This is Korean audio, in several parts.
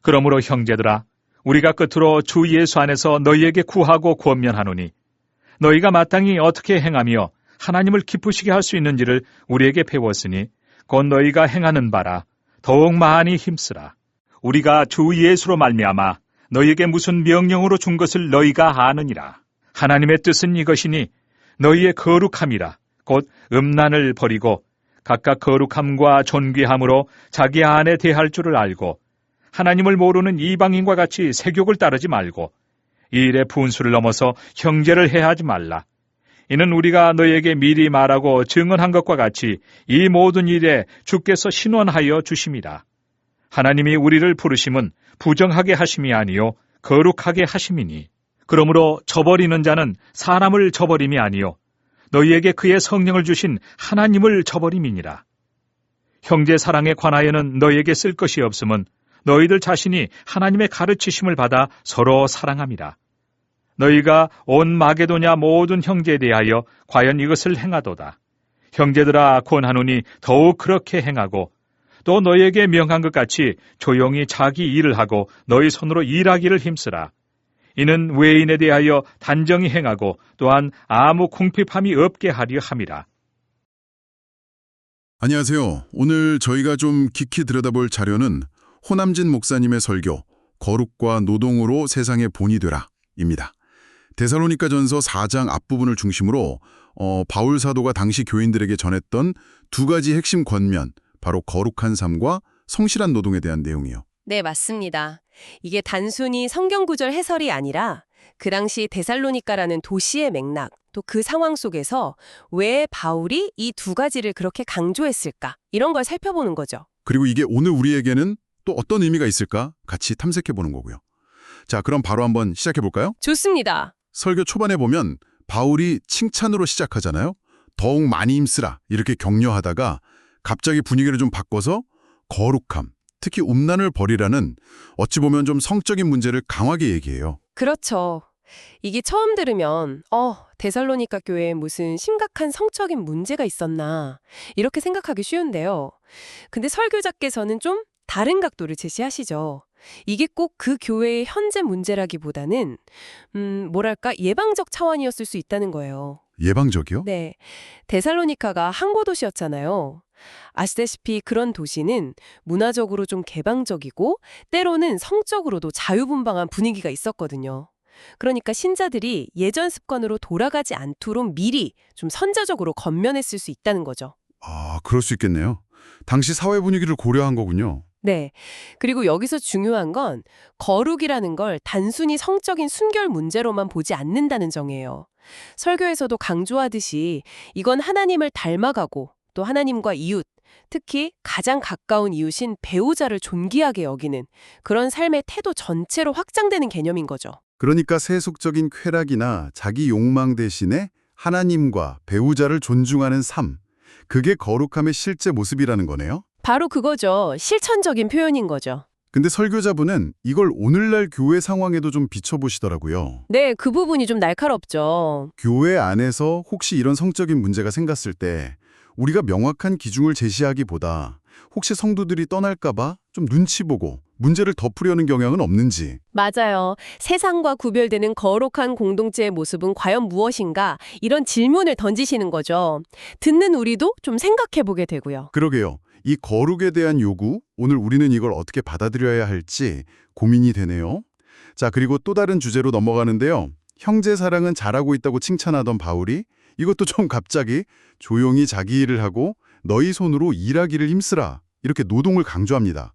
그러므로 형제들아, 우리가 끝으로 주 예수 안에서 너희에게 구하고 권면하노니 너희가 마땅히 어떻게 행하며 하나님을 기쁘시게 할 수 있는지를 우리에게 배웠으니 곧 너희가 행하는 바라 더욱 많이 힘쓰라. 우리가 주 예수로 말미암아 너희에게 무슨 명령으로 준 것을 너희가 아느니라. 하나님의 뜻은 이것이니 너희의 거룩함이라. 곧 음란을 버리고 각각 거룩함과 존귀함으로 자기 안에 대할 줄을 알고 하나님을 모르는 이방인과 같이 세욕을 따르지 말고 이 일의 분수를 넘어서 형제를 해하지 말라. 이는 우리가 너희에게 미리 말하고 증언한 것과 같이 이 모든 일에 주께서 신원하여 주심이라. 하나님이 우리를 부르심은 부정하게 하심이 아니요 거룩하게 하심이니 그러므로 저버리는 자는 사람을 저버림이 아니요 너희에게 그의 성령을 주신 하나님을 저버림이니라. 형제 사랑에 관하여는 너희에게 쓸 것이 없음은 너희들 자신이 하나님의 가르치심을 받아 서로 사랑함이라. 너희가 온 마게도냐 모든 형제에 대하여 과연 이것을 행하도다. 형제들아 권하노니 더욱 그렇게 행하고 또 너희에게 명한 것 같이 조용히 자기 일을 하고 너희 손으로 일하기를 힘쓰라. 이는 외인에 대하여 단정히 행하고 또한 아무 궁핍함이 없게 하려 함이라. 안녕하세요. 오늘 저희가 좀 깊이 들여다볼 자료는 호남진 목사님의 설교 거룩과 노동으로 세상의 본이 되라 입니다. 데살로니가전서 4장 앞부분을 중심으로 바울 사도가 당시 교인들에게 전했던 두 가지 핵심 권면, 바로 거룩한 삶과 성실한 노동에 대한 내용이요. 네, 맞습니다. 이게 단순히 성경 구절 해설이 아니라 그 당시 데살로니가라는 도시의 맥락, 또 그 상황 속에서 왜 바울이 이 두 가지를 그렇게 강조했을까? 이런 걸 살펴보는 거죠. 그리고 이게 오늘 우리에게는 또 어떤 의미가 있을까? 같이 탐색해보는 거고요. 자, 그럼 바로 한번 시작해볼까요? 좋습니다. 설교 초반에 보면 바울이 칭찬으로 시작하잖아요. 더욱 많이 힘쓰라 이렇게 격려하다가 갑자기 분위기를 좀 바꿔서 거룩함, 특히 음란을 버리라는 어찌 보면 좀 성적인 문제를 강하게 얘기해요. 그렇죠. 이게 처음 들으면 데살로니가 교회에 무슨 심각한 성적인 문제가 있었나 이렇게 생각하기 쉬운데요. 근데 설교자께서는 좀 다른 각도를 제시하시죠. 이게 꼭 그 교회의 현재 문제라기보다는 뭐랄까 예방적 차원이었을 수 있다는 거예요. 예방적이요? 네, 데살로니가가 항구 도시였잖아요. 아시다시피 그런 도시는 문화적으로 좀 개방적이고 때로는 성적으로도 자유분방한 분위기가 있었거든요. 그러니까 신자들이 예전 습관으로 돌아가지 않도록 미리 좀 선제적으로 건면했을 수 있다는 거죠. 아, 그럴 수 있겠네요. 당시 사회 분위기를 고려한 거군요. 네. 그리고 여기서 중요한 건 거룩이라는 걸 단순히 성적인 순결 문제로만 보지 않는다는 점이에요. 설교에서도 강조하듯이 이건 하나님을 닮아가고 또 하나님과 이웃, 특히 가장 가까운 이웃인 배우자를 존귀하게 여기는 그런 삶의 태도 전체로 확장되는 개념인 거죠. 그러니까 세속적인 쾌락이나 자기 욕망 대신에 하나님과 배우자를 존중하는 삶, 그게 거룩함의 실제 모습이라는 거네요. 바로 그거죠. 실천적인 표현인 거죠. 근데 설교자분은 이걸 오늘날 교회 상황에도 좀 비춰보시더라고요. 네, 그 부분이 좀 날카롭죠. 교회 안에서 혹시 이런 성적인 문제가 생겼을 때 우리가 명확한 기준을 제시하기보다 혹시 성도들이 떠날까봐 좀 눈치 보고 문제를 덮으려는 경향은 없는지. 맞아요. 세상과 구별되는 거룩한 공동체의 모습은 과연 무엇인가? 이런 질문을 던지시는 거죠. 듣는 우리도 좀 생각해보게 되고요. 그러게요. 이 거룩에 대한 요구, 오늘 우리는 이걸 어떻게 받아들여야 할지 고민이 되네요. 자, 그리고 또 다른 주제로 넘어가는데요. 형제 사랑은 잘하고 있다고 칭찬하던 바울이 이것도 좀 갑자기 조용히 자기 일을 하고 너희 손으로 일하기를 힘쓰라 이렇게 노동을 강조합니다.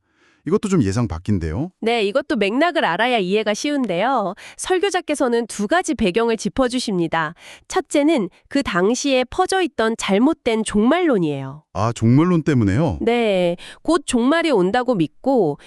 이것도 좀 예상 밖인데요. 네, 이것도 맥락을 알아야 이해가 쉬운데요. 설교자께서는 두 가지 배경을 짚어주십니다. 첫째는 그 당시에 퍼져있던 잘못된 종말론이에요. 아, 종말론 때문에요? 네, 곧 종말이 온다고 믿고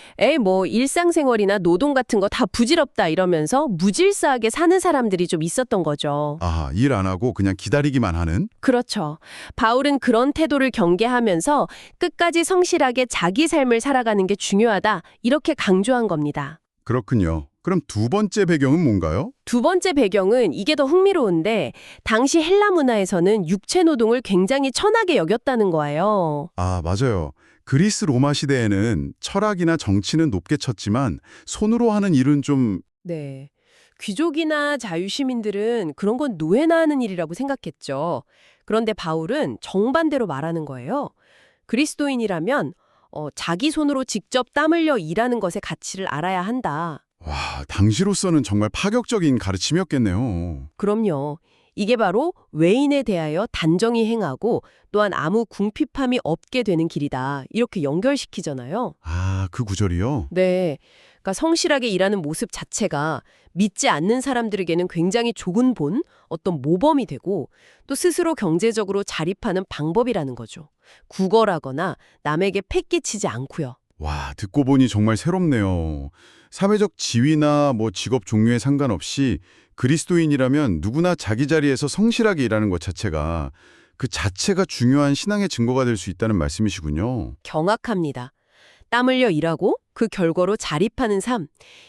일상생활이나 노동 같은 거 다 부질없다 이러면서 무질서하게 사는 사람들이 좀 있었던 거죠. 아, 일 안 하고 그냥 기다리기만 하는? 그렇죠. 바울은 그런 태도를 경계하면서 끝까지 성실하게 자기 삶을 살아가는 게 중요하다 이렇게 강조한 겁니다. 그렇군요. 그럼 두 번째 배경은 뭔가요? 두 번째 배경은 이게 더 흥미로운데 당시 헬라 문화에서는 육체 노동을 굉장히 천하게 여겼다는 거예요. 아, 맞아요. 그리스 로마 시대에는 철학이나 정치는 높게 쳤지만 손으로 하는 일은 좀 네. 귀족이나 자유시민들은 그런 건 노예나 하는 일이라고 생각했죠. 그런데 바울은 정반대로 말하는 거예요. 그리스도인이라면 자기 손으로 직접 땀 흘려 일하는 것의 가치를 알아야 한다. 와, 당시로서는 정말 파격적인 가르침이었겠네요. 그럼요. 이게 바로 외인에 대하여 단정히 행하고 또한 아무 궁핍함이 없게 되는 길이다. 이렇게 연결시키잖아요. 아, 그 구절이요? 네. 그러니까 성실하게 일하는 모습 자체가 믿지 않는 사람들에게는 굉장히 좁은 본, 어떤 모범이 되고 또 스스로 경제적으로 자립하는 방법이라는 거죠. 구걸하거나 남에게 패끼치지 않고요. 와, 듣고 보니 정말 새롭네요. 사회적 지위나 직업 종류에 상관없이 그리스도인이라면 누구나 자기 자리에서 성실하게 일하는 것 자체가 그 자체가 중요한 신앙의 증거가 될 수 있다는 말씀이시군요. 경악합니다. 땀 흘려 일하고 그 결과로 자립하는 삶.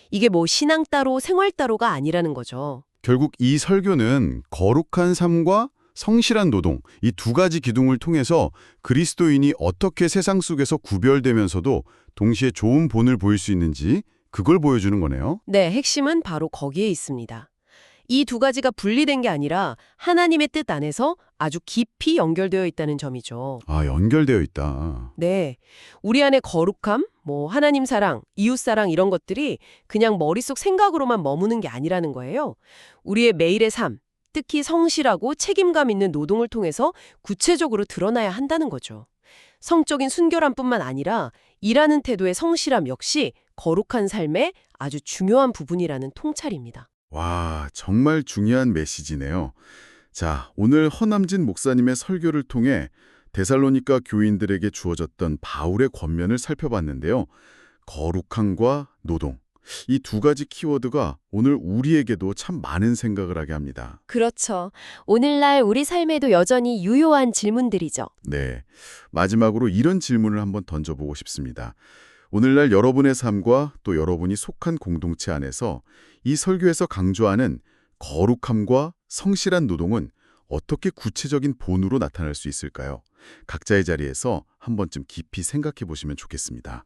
이게 신앙 따로 생활 따로가 아니라는 거죠. 결국 이 설교는 거룩한 삶과 성실한 노동, 이 두 가지 기둥을 통해서 그리스도인이 어떻게 세상 속에서 구별되면서도 동시에 좋은 본을 보일 수 있는지 그걸 보여주는 거네요. 네, 핵심은 바로 거기에 있습니다. 이 두 가지가 분리된 게 아니라 하나님의 뜻 안에서 아주 깊이 연결되어 있다는 점이죠. 아, 연결되어 있다. 네. 우리 안에 거룩함, 하나님 사랑, 이웃 사랑 이런 것들이 그냥 머릿속 생각으로만 머무는 게 아니라는 거예요. 우리의 매일의 삶, 특히 성실하고 책임감 있는 노동을 통해서 구체적으로 드러나야 한다는 거죠. 성적인 순결함뿐만 아니라 일하는 태도의 성실함 역시 거룩한 삶의 아주 중요한 부분이라는 통찰입니다. 와, 정말 중요한 메시지네요. 자, 오늘 허남진 목사님의 설교를 통해 데살로니가 교인들에게 주어졌던 바울의 권면을 살펴봤는데요. 거룩함과 노동, 이 두 가지 키워드가 오늘 우리에게도 참 많은 생각을 하게 합니다. 그렇죠. 오늘날 우리 삶에도 여전히 유효한 질문들이죠. 네, 마지막으로 이런 질문을 한번 던져보고 싶습니다. 오늘날 여러분의 삶과 또 여러분이 속한 공동체 안에서 이 설교에서 강조하는 거룩함과 성실한 노동은 어떻게 구체적인 본으로 나타날 수 있을까요? 각자의 자리에서 한 번쯤 깊이 생각해 보시면 좋겠습니다.